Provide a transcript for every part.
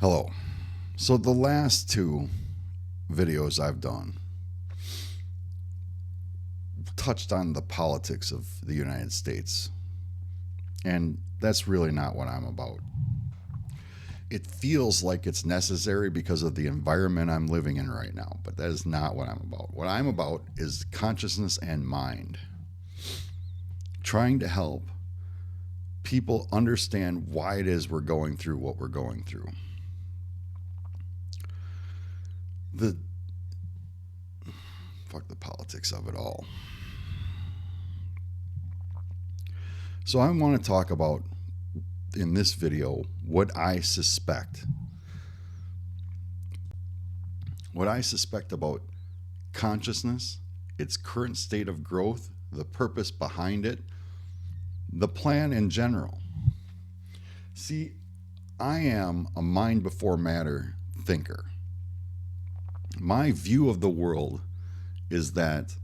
Hello. So the last two videos I've done touched on the politics of the United States, and that's really not what I'm about. It feels like it's necessary because of the environment I'm living in right now, but that is not what I'm about. What I'm about is consciousness and mind. Trying to help people understand why it is we're going through what we're going through. The fuck the politics of it all. So I want to talk about in this video what I suspect. What I suspect about consciousness, its current state of growth, the purpose behind it, the plan in general. See, I am a mind before matter thinker. My view of the world is that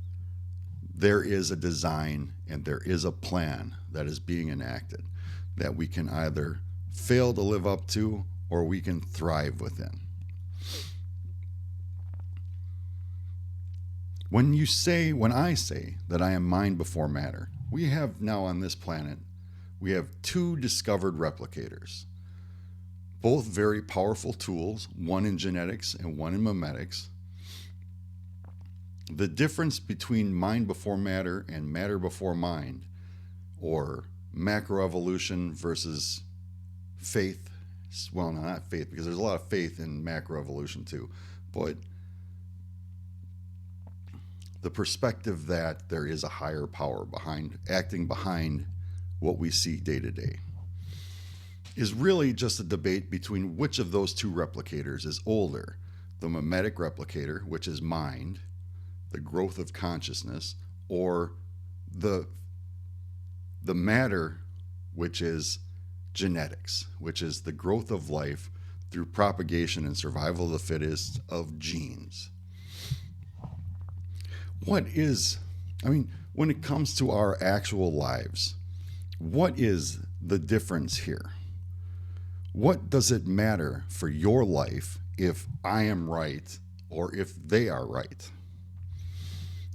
there is a design and there is a plan that is being enacted that we can either fail to live up to or we can thrive within. When I say that I am mind before matter, we have now on this planet, we have two discovered replicators, both very powerful tools, one in genetics and one in memetics. The difference between mind before matter and matter before mind, or macroevolution versus faith, well, no, not faith, because there's a lot of faith in macroevolution too, but the perspective that there is a higher power acting behind what we see day to day is really just a debate between which of those two replicators is older. The memetic replicator, which is mind, the growth of consciousness, or the matter, which is genetics, which is the growth of life through propagation and survival of the fittest of genes. When it comes to our actual lives, what is the difference here? What does it matter for your life if I am right or if they are right?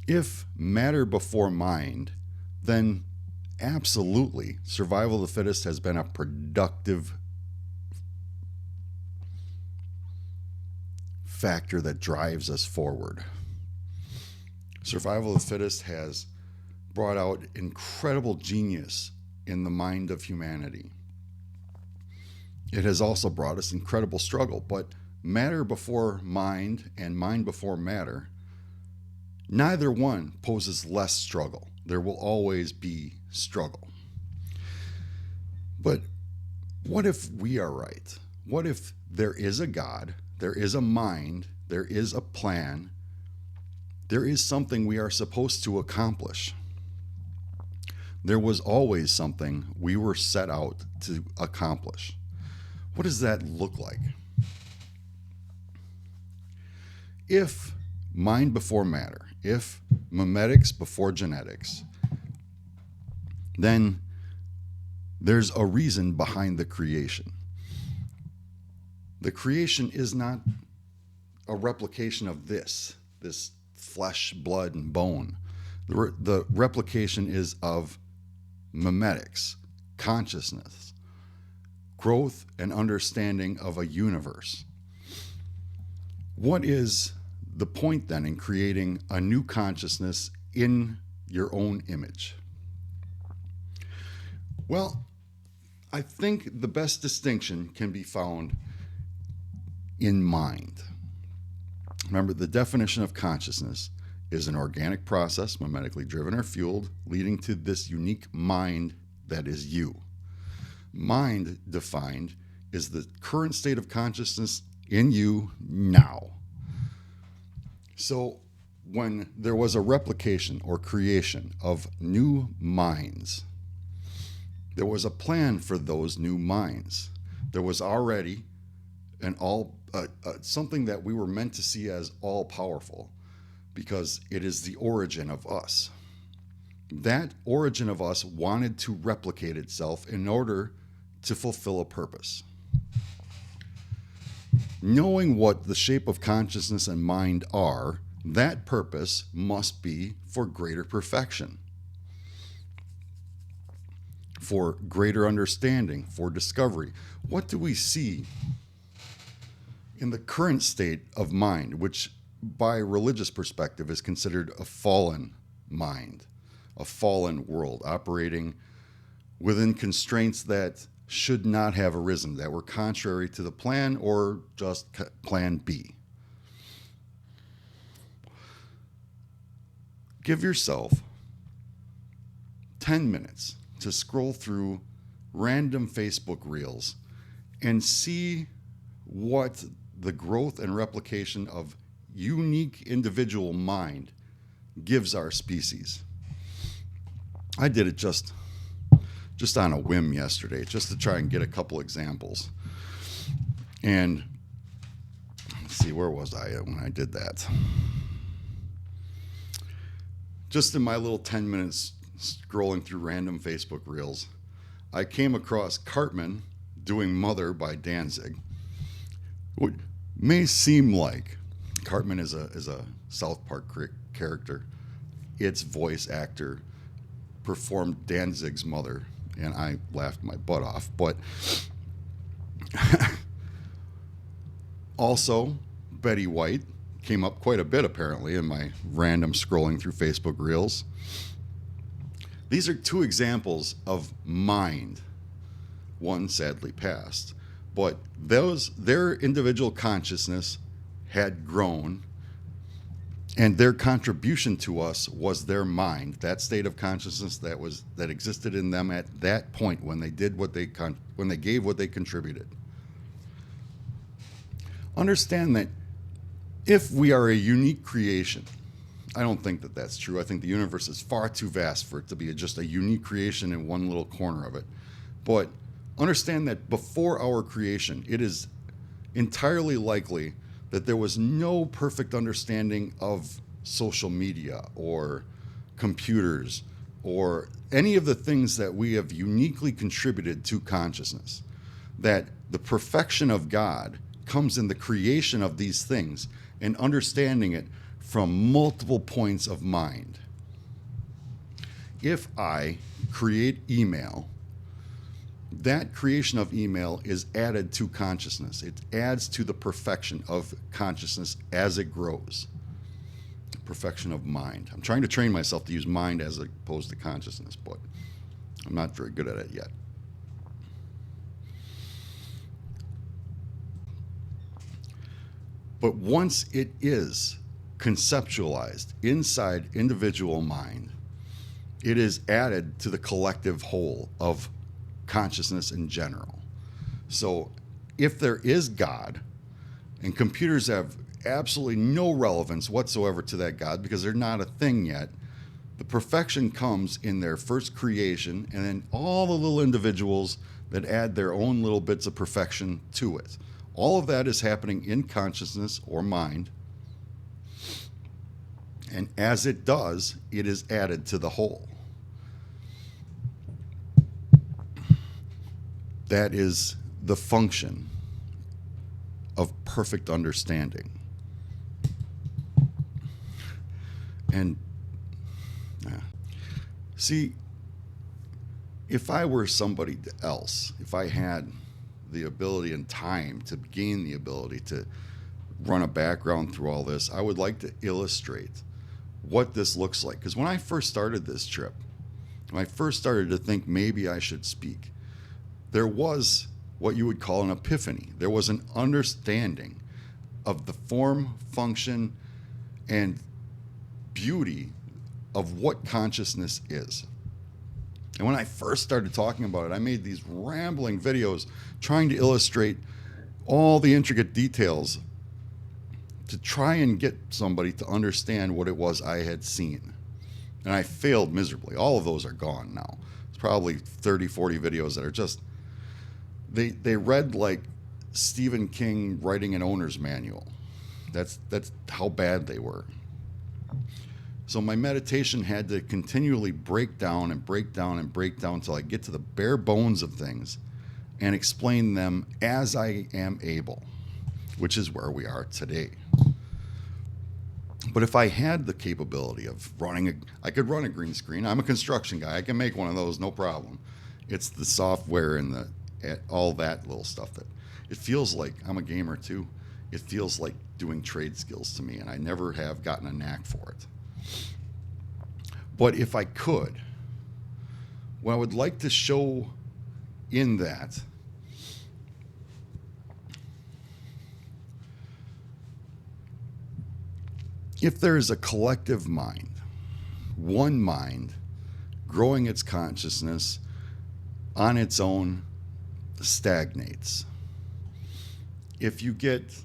If matter before mind, then absolutely survival of the fittest has been a productive factor that drives us forward. Survival of the fittest has brought out incredible genius in the mind of humanity. It has also brought us incredible struggle, but matter before mind and mind before matter, neither one poses less struggle. There will always be struggle. But what if we are right? What if there is a God, there is a mind, there is a plan, there is something we are supposed to accomplish? There was always something we were set out to accomplish. What does that look like? If mind before matter, if memetics before genetics, then there's a reason behind the creation. The creation is not a replication of this flesh, blood, and bone. The replication is of memetics, consciousness, growth and understanding of a universe. What is the point then in creating a new consciousness in your own image? Well, I think the best distinction can be found in mind. Remember, the definition of consciousness is an organic process, memetically driven or fueled, leading to this unique mind that is you. Mind defined is the current state of consciousness in you now. So when there was a replication or creation of new minds, there was a plan for those new minds. There was already something that we were meant to see as all powerful, because it is the origin of us. That origin of us wanted to replicate itself in order to fulfill a purpose. Knowing what the shape of consciousness and mind are, that purpose must be for greater perfection, for greater understanding, for discovery. What do we see in the current state of mind, which by religious perspective is considered a fallen mind, a fallen world operating within constraints that should not have arisen, that were contrary to the plan or just plan B? Give yourself 10 minutes to scroll through random Facebook reels and see what the growth and replication of unique individual mind gives our species. I did it just on a whim yesterday, just to try and get a couple examples. And let's see, where was I when I did that? Just in my little 10 minutes scrolling through random Facebook reels, I came across Cartman doing Mother by Danzig. What may seem like Cartman is a South Park character. Its voice actor performed Danzig's Mother, and I laughed my butt off. But also, Betty White came up quite a bit, apparently, in my random scrolling through Facebook reels. These are two examples of mind. One sadly passed, but their individual consciousness had grown, and their contribution to us was their mind, that state of consciousness that existed in them at that point when they did when they gave what they contributed. Understand that if we are a unique creation, I don't think that that's true. I think the universe is far too vast for it to be just a unique creation in one little corner of it. But understand that before our creation, it is entirely likely that there was no perfect understanding of social media or computers or any of the things that we have uniquely contributed to consciousness. That the perfection of God comes in the creation of these things and understanding it from multiple points of mind. If I create email, that creation of email is added to consciousness. It adds to the perfection of consciousness as it grows. The perfection of mind. I'm trying to train myself to use mind as opposed to consciousness, but I'm not very good at it yet. But once it is conceptualized inside individual mind, it is added to the collective whole of consciousness in general. So if there is God, and computers have absolutely no relevance whatsoever to that God because they're not a thing yet, the perfection comes in their first creation, and then all the little individuals that add their own little bits of perfection to it. All of that is happening in consciousness or mind. And as it does, it is added to the whole. That is the function of perfect understanding. And see, if I were somebody else, if I had the ability and time to gain the ability to run a background through all this, I would like to illustrate what this looks like. Because when I first started this trip, when I first started to think maybe I should speak, there was what you would call an epiphany. There was an understanding of the form, function, and beauty of what consciousness is. And when I first started talking about it, I made these rambling videos trying to illustrate all the intricate details to try and get somebody to understand what it was I had seen. And I failed miserably. All of those are gone now. It's probably 30, 40 videos that are just, they read like Stephen King writing an owner's manual. That's how bad they were. So my meditation had to continually break down and break down and break down until I get to the bare bones of things and explain them as I am able. which is where we are today. But if I had the capability of I could run a green screen. I'm a construction guy. I can make one of those, no problem. It's the software and all that little stuff that it feels like. I'm a gamer too. It feels like doing trade skills to me, and I never have gotten a knack for it. But if I could, what I would like to show in that if there is a collective mind, one mind growing its consciousness on its own stagnates. If you get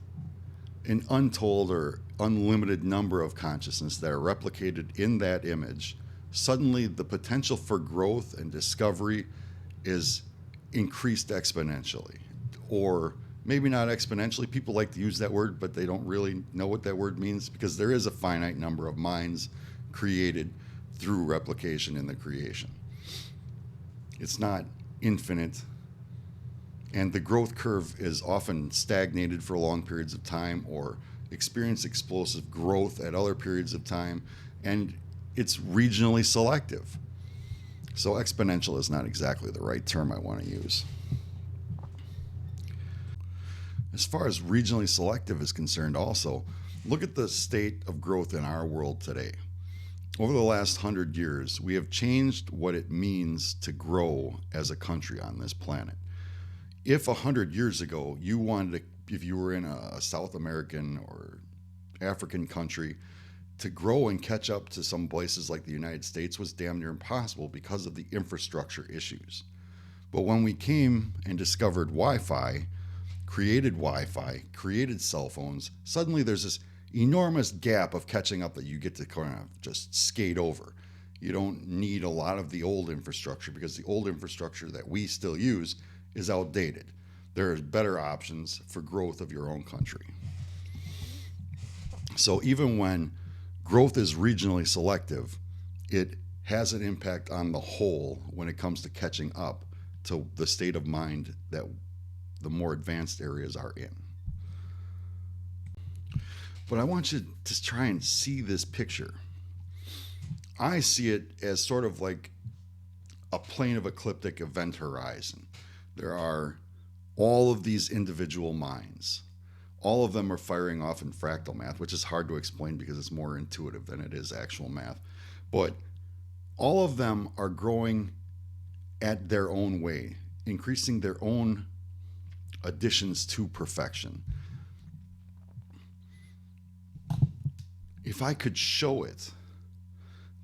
an untold or unlimited number of consciousness that are replicated in that image, suddenly the potential for growth and discovery is increased exponentially. Or maybe not exponentially. People like to use that word, but they don't really know what that word means, because there is a finite number of minds created through replication in the creation. It's not infinite, and the growth curve is often stagnated for long periods of time or experience explosive growth at other periods of time, and it's regionally selective. So exponential is not exactly the right term I want to use. As far as regionally selective is concerned also, look at the state of growth in our world today. Over the last 100 years, we have changed what it means to grow as a country on this planet. If 100 years ago you wanted to, if you were in a South American or African country, to grow and catch up to some places like the United States was damn near impossible because of the infrastructure issues. But when we came and discovered Wi-Fi, created cell phones, suddenly there's this enormous gap of catching up that you get to kind of just skate over. You don't need a lot of the old infrastructure, because the old infrastructure that we still use is outdated. There are better options for growth of your own country. So even when growth is regionally selective, it has an impact on the whole when it comes to catching up to the state of mind that the more advanced areas are in. But I want you to try and see this picture. I see it as sort of like a plane of ecliptic event horizon. There are all of these individual minds. All of them are firing off in fractal math, which is hard to explain because it's more intuitive than it is actual math. But all of them are growing at their own way, increasing their own additions to perfection. If I could show it,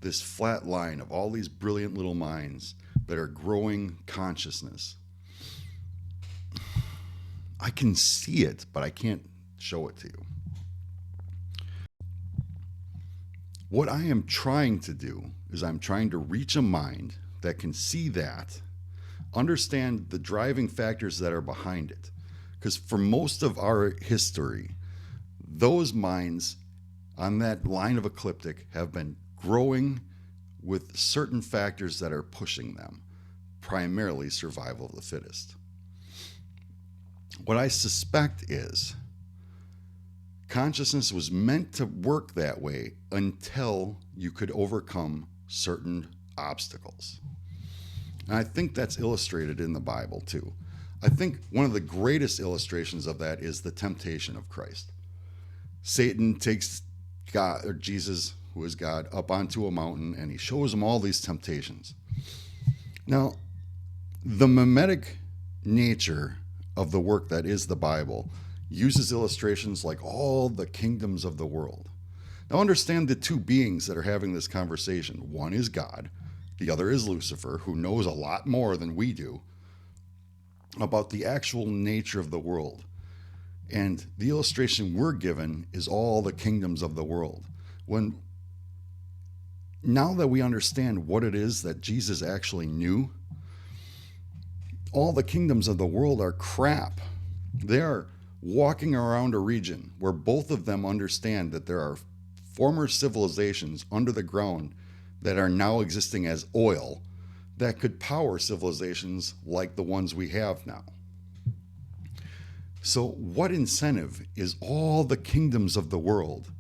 this flat line of all these brilliant little minds that are growing consciousness, I can see it, but I can't show it to you. What I am trying to do is I'm trying to reach a mind that can see that, understand the driving factors that are behind it. Because for most of our history, those minds on that line of ecliptic have been growing with certain factors that are pushing them, primarily survival of the fittest. What I suspect is consciousness was meant to work that way until you could overcome certain obstacles. And I think that's illustrated in the Bible too. I think one of the greatest illustrations of that is the temptation of Christ. Satan takes God, or Jesus, who is God, up onto a mountain, and he shows him all these temptations. Now, the mimetic nature of the work that is the Bible uses illustrations like all the kingdoms of the world. Now understand the two beings that are having this conversation. One is God, the other is Lucifer, who knows a lot more than we do about the actual nature of the world. And the illustration we're given is all the kingdoms of the world. Now that we understand what it is that Jesus actually knew, all the kingdoms of the world are crap. They are walking around a region where both of them understand that there are former civilizations under the ground that are now existing as oil that could power civilizations like the ones we have now. So, what incentive is all the kingdoms of the world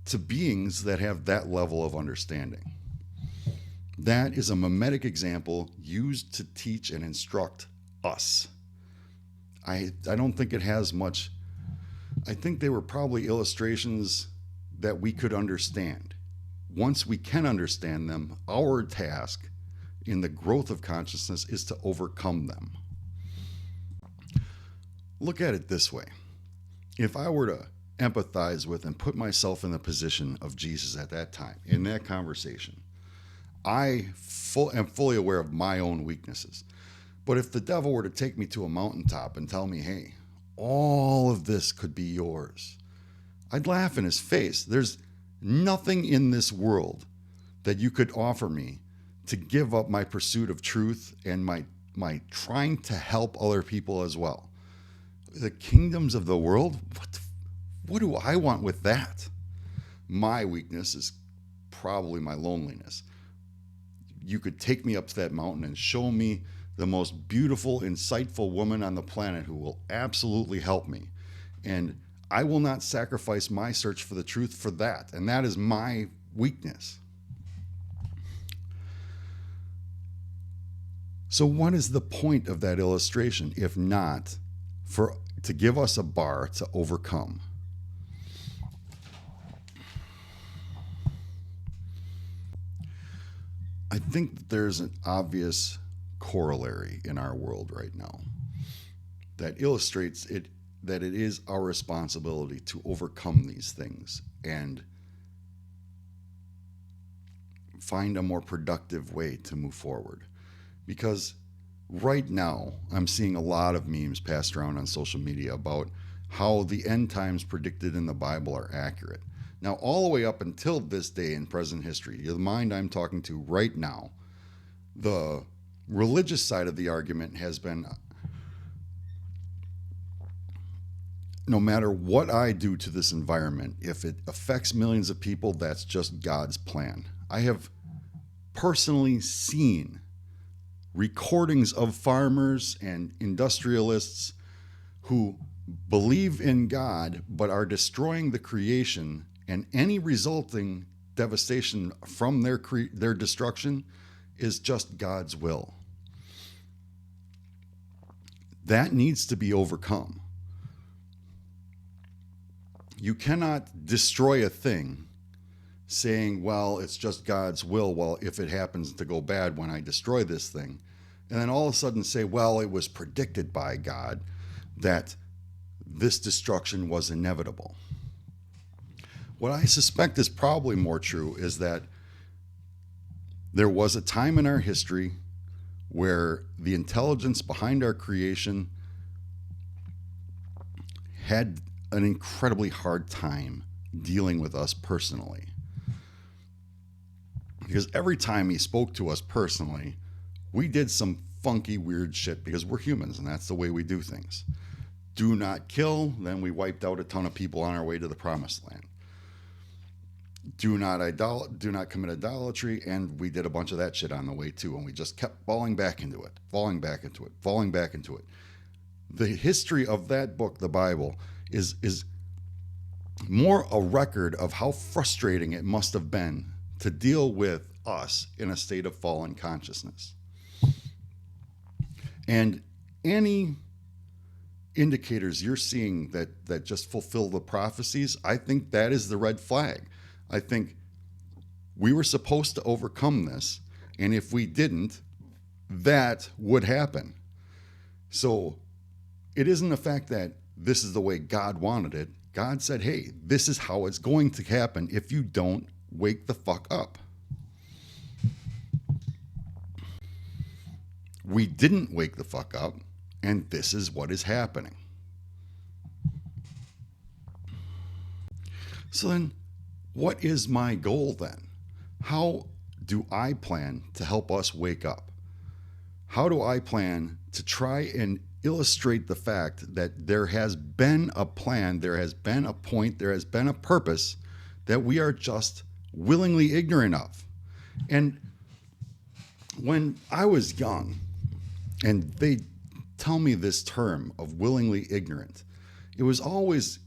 to beings that have that level of understanding? That is a mimetic example used to teach and instruct us. I don't think it has much. I think they were probably illustrations that we could understand. Once we can understand them, our task in the growth of consciousness is to overcome them. Look at it this way. If I were to empathize with and put myself in the position of Jesus at that time, in that conversation, I am fully aware of my own weaknesses. But if the devil were to take me to a mountaintop and tell me, hey, all of this could be yours, I'd laugh in his face. There's nothing in this world that you could offer me to give up my pursuit of truth and my trying to help other people as well. The kingdoms of the world, what do I want with that? My weakness is probably my loneliness. You could take me up to that mountain and show me the most beautiful, insightful woman on the planet who will absolutely help me. And I will not sacrifice my search for the truth for that. And that is my weakness. So what is the point of that illustration if not to give us a bar to overcome? I think that there's an obvious corollary in our world right now that illustrates it, that it is our responsibility to overcome these things and find a more productive way to move forward. Because right now, I'm seeing a lot of memes passed around on social media about how the end times predicted in the Bible are accurate. Now, all the way up until this day in present history, the mind I'm talking to right now, the religious side of the argument has been, no matter what I do to this environment, if it affects millions of people, that's just God's plan. I have personally seen recordings of farmers and industrialists who believe in God but are destroying the creation, and any resulting devastation from their destruction is just God's will. That needs to be overcome. You cannot destroy a thing saying, well, it's just God's will. Well, if it happens to go bad when I destroy this thing, and then all of a sudden say, well, it was predicted by God that this destruction was inevitable. What I suspect is probably more true is that there was a time in our history where the intelligence behind our creation had an incredibly hard time dealing with us personally. Because every time he spoke to us personally, we did some funky, weird shit because we're humans and that's the way we do things. Do not kill, then we wiped out a ton of people on our way to the promised land. Do not commit idolatry, and we did a bunch of that shit on the way too, and we just kept falling back into it. The history of that book, the Bible, is more a record of how frustrating it must have been to deal with us in a state of fallen consciousness. And any indicators you're seeing that just fulfill the prophecies, I think that is the red flag. I think we were supposed to overcome this, and if we didn't, that would happen. So it isn't the fact that this is the way God wanted it. God said, hey, this is how it's going to happen if you don't wake the fuck up. We didn't wake the fuck up, and this is what is happening. So then, what is my goal then? How do I plan to help us wake up? How do I plan to try and illustrate the fact that there has been a plan, there has been a point, there has been a purpose that we are just willingly ignorant of? And when I was young, and they tell me this term of willingly ignorant, It was always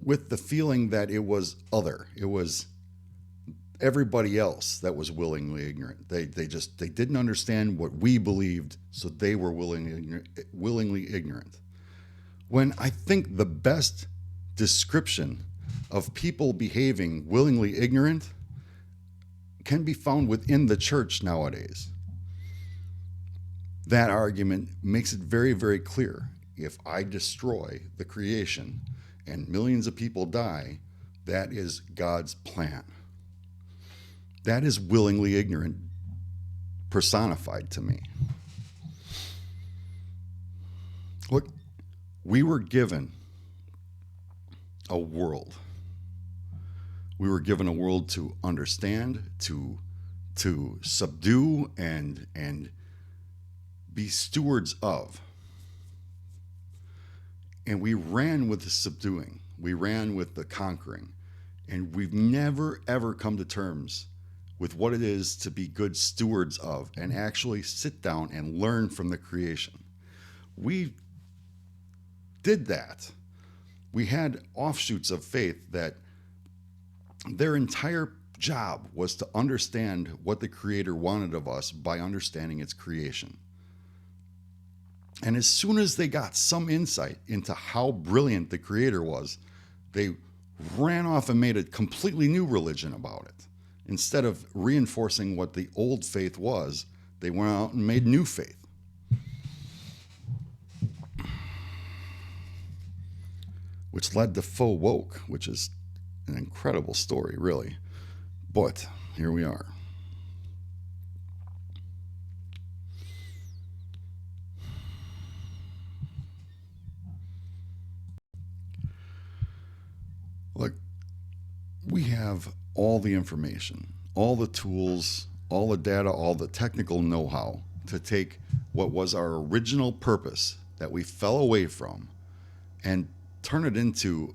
with the feeling that it was other. It was everybody else that was willingly ignorant. They didn't understand what we believed, so they were willingly ignorant. When I think the best description of people behaving willingly ignorant can be found within the church nowadays. That argument makes it very, very clear. If I destroy the creation and millions of people die, that is God's plan. That is willingly ignorant personified to me. Look, we were given a world. We were given a world to understand, to subdue, and be stewards of. And we ran with the subduing. We ran with the conquering. And we've never, ever come to terms with what it is to be good stewards of and actually sit down and learn from the creation. We did that. We had offshoots of faith that their entire job was to understand what the Creator wanted of us by understanding its creation. And as soon as they got some insight into how brilliant the Creator was, they ran off and made a completely new religion about it. Instead of reinforcing what the old faith was, they went out and made new faith. Which led to faux woke, which is an incredible story, really. But here we are. Look, we have all the information, all the tools, all the data, all the technical know-how to take what was our original purpose that we fell away from and turn it into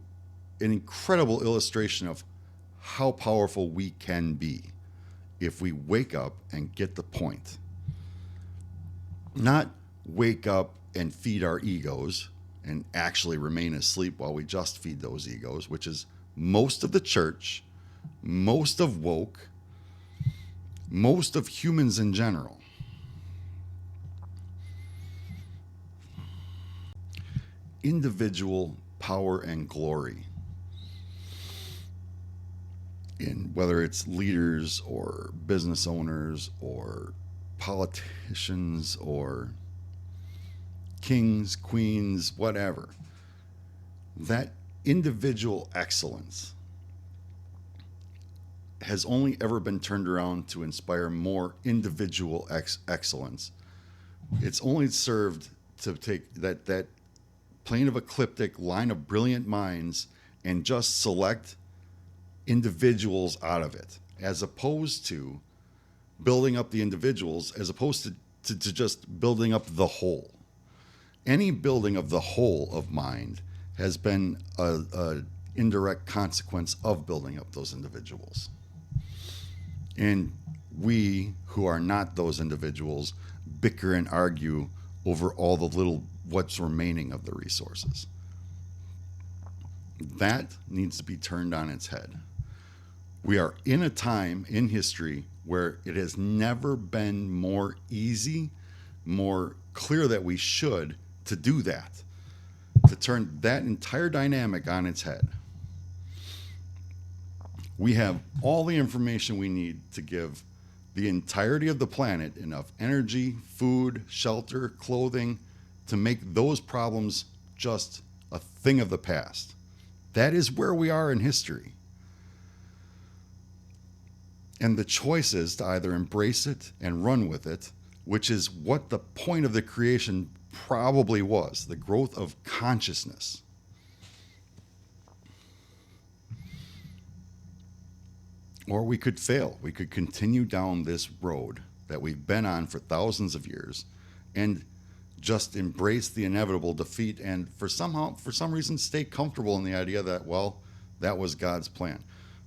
an incredible illustration of how powerful we can be if we wake up and get the point. Not wake up and feed our egos and actually remain asleep while we just feed those egos, which is most of the church, most of woke, most of humans in general. Individual power and glory, in whether it's leaders or business owners or politicians or kings, queens, whatever. That individual excellence has only ever been turned around to inspire more individual excellence. It's only served to take that plane of ecliptic line of brilliant minds and just select individuals out of it, as opposed to building up the individuals, as opposed to just building up the whole. Any building of the whole of mind has been a indirect consequence of building up those individuals. And we who are not those individuals bicker and argue over all the little what's remaining of the resources. That needs to be turned on its head. We are in a time in history where it has never been more easy, more clear that we should to do that, to turn that entire dynamic on its head. We have all the information we need to give the entirety of the planet enough energy, food, shelter, clothing, to make those problems just a thing of the past. That is where we are in history. And the choice is to either embrace it and run with it, which is what the point of the creation probably was, the growth of consciousness. Or we could fail. We could continue down this road that we've been on for thousands of years and just embrace the inevitable defeat and for some reason stay comfortable in the idea that, well, that was God's plan.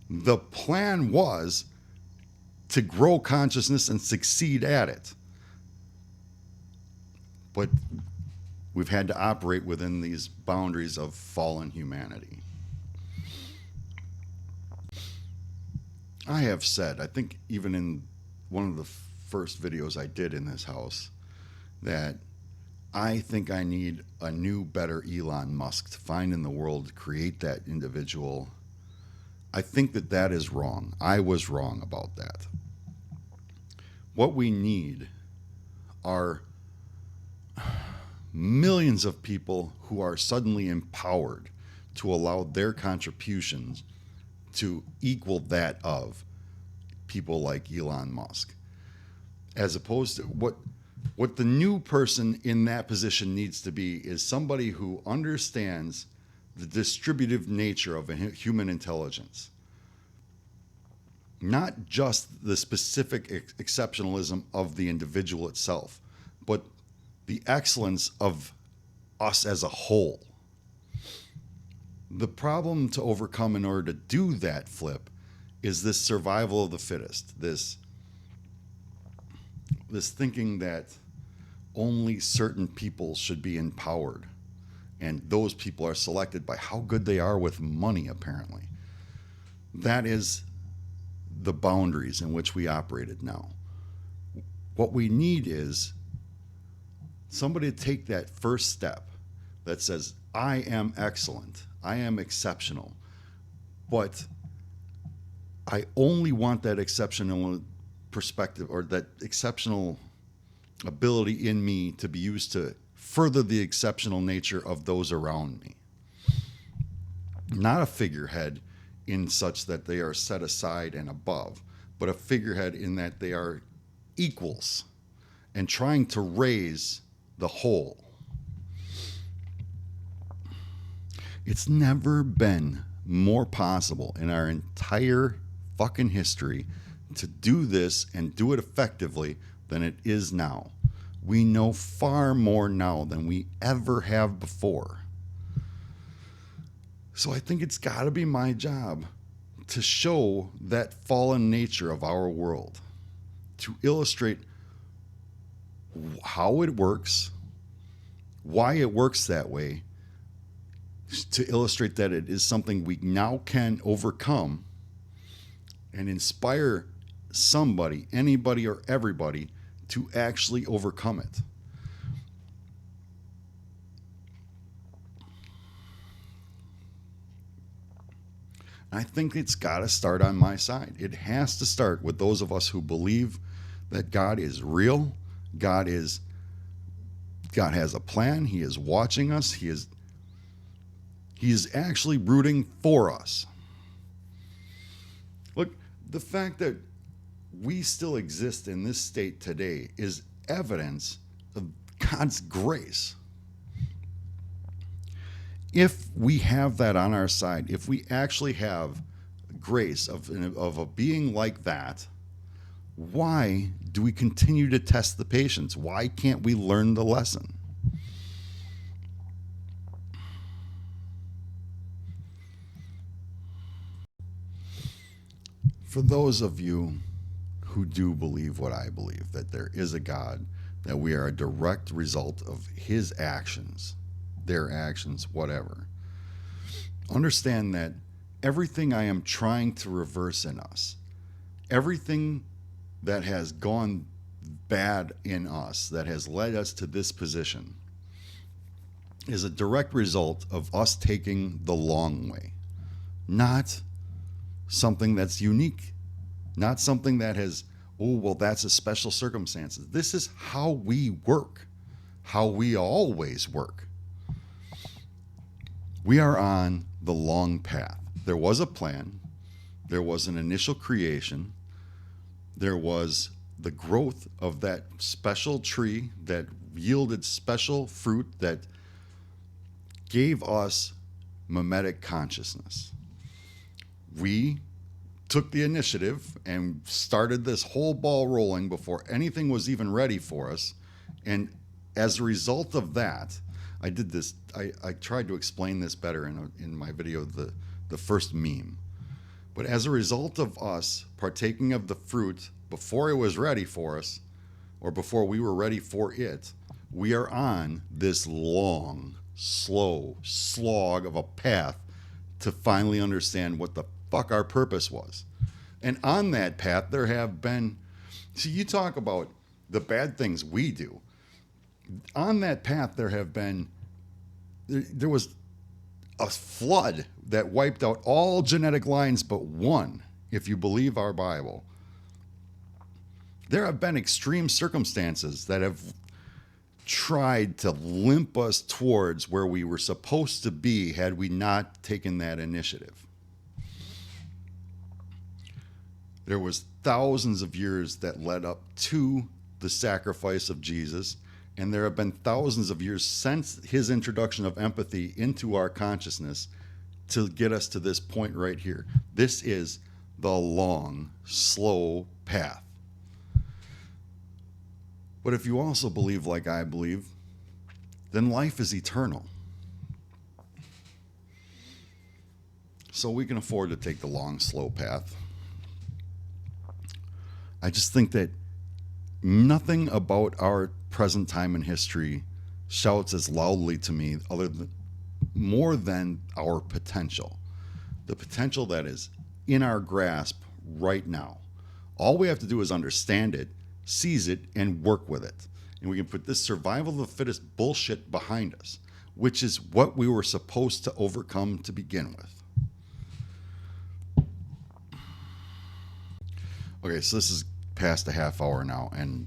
The plan was to grow consciousness and succeed at it. But we've had to operate within these boundaries of fallen humanity. I have said, I think even in one of the first videos I did in this house, that I think I need a new, better Elon Musk to find in the world to create that individual. I think that that is wrong. I was wrong about that. What we need are millions of people who are suddenly empowered to allow their contributions to equal that of people like Elon Musk. As opposed to what the new person in that position needs to be is somebody who understands the distributive nature of a human intelligence. Not just the specific exceptionalism of the individual itself, but the excellence of us as a whole. The problem to overcome in order to do that flip is this survival of the fittest, this thinking that only certain people should be empowered, and those people are selected by how good they are with money, apparently. That is the boundaries in which we operated now. What we need is somebody to take that first step that says, I am excellent, I am exceptional, but I only want that exceptional perspective or that exceptional ability in me to be used to further the exceptional nature of those around me. Not a figurehead in such that they are set aside and above, but a figurehead in that they are equals and trying to raise the whole. It's never been more possible in our entire fucking history to do this and do it effectively than it is now. We know far more now than we ever have before. So I think it's got to be my job to show that fallen nature of our world, to illustrate how it works, why it works that way, to illustrate that it is something we now can overcome, and inspire somebody, anybody or everybody to actually overcome it. I think it's got to start on my side. It has to start with those of us who believe that God is real. God has a plan. He is watching us. He is actually rooting for us. Look, the fact that we still exist in this state today is evidence of God's grace. If we have that on our side, if we actually have grace of a being like that, why do we continue to test the patience? Why can't we learn the lesson? For those of you who do believe what I believe, that there is a God, that we are a direct result of his actions, their actions, whatever, understand that everything I am trying to reverse in us, everything that has gone bad in us, that has led us to this position, is a direct result of us taking the long way, not something that's unique, not something that has, oh, well, that's a special circumstances. This is how we work, how we always work. We are on the long path. There was a plan. There was an initial creation. There was the growth of that special tree that yielded special fruit that gave us mimetic consciousness. We took the initiative and started this whole ball rolling before anything was even ready for us. And as a result of that, I did this. I tried to explain this better in my video, the first meme. But as a result of us partaking of the fruit before it was ready for us, or before we were ready for it, We are on this long, slow slog of a path to finally understand what the fuck our purpose was. And on that path, there have been, see, you talk about the bad things we do. On that path, there was a flood that wiped out all genetic lines but one, if you believe our Bible. There have been extreme circumstances that have tried to limp us towards where we were supposed to be had we not taken that initiative. There was thousands of years that led up to the sacrifice of Jesus, and there have been thousands of years since his introduction of empathy into our consciousness to get us to this point right here. This is the long, slow path. But if you also believe like I believe, then life is eternal. So we can afford to take the long, slow path. I just think that nothing about our present time in history shouts as loudly to me more than our potential. The potential that is in our grasp right now. All we have to do is understand it, seize it, and work with it. And we can put this survival of the fittest bullshit behind us, which is what we were supposed to overcome to begin with. Okay, so this is past a half hour now, and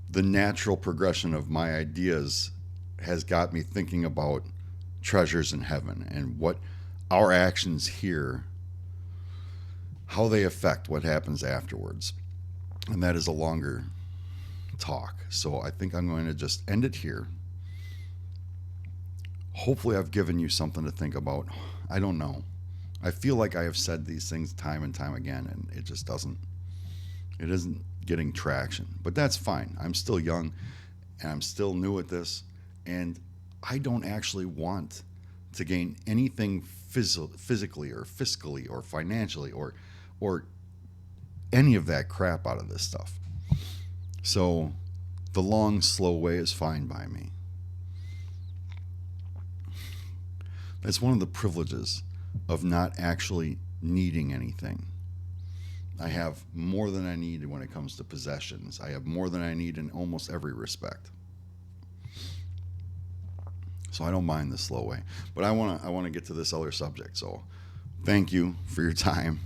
the natural progression of my ideas has got me thinking about treasures in heaven and what our actions here, how they affect what happens afterwards. And that is a longer talk. So I think I'm going to just end it here. Hopefully I've given you something to think about. I don't know. I feel like I have said these things time and time again, and it isn't getting traction. But that's fine. I'm still young, and I'm still new at this, and I don't actually want to gain anything physically or fiscally or financially or any of that crap out of this stuff. So the long, slow way is fine by me. That's one of the privileges of not actually needing anything. I have more than I need when it comes to possessions. I have more than I need in almost every respect. So I don't mind the slow way. But I want to get to this other subject. So thank you for your time,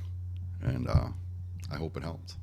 and I hope it helped.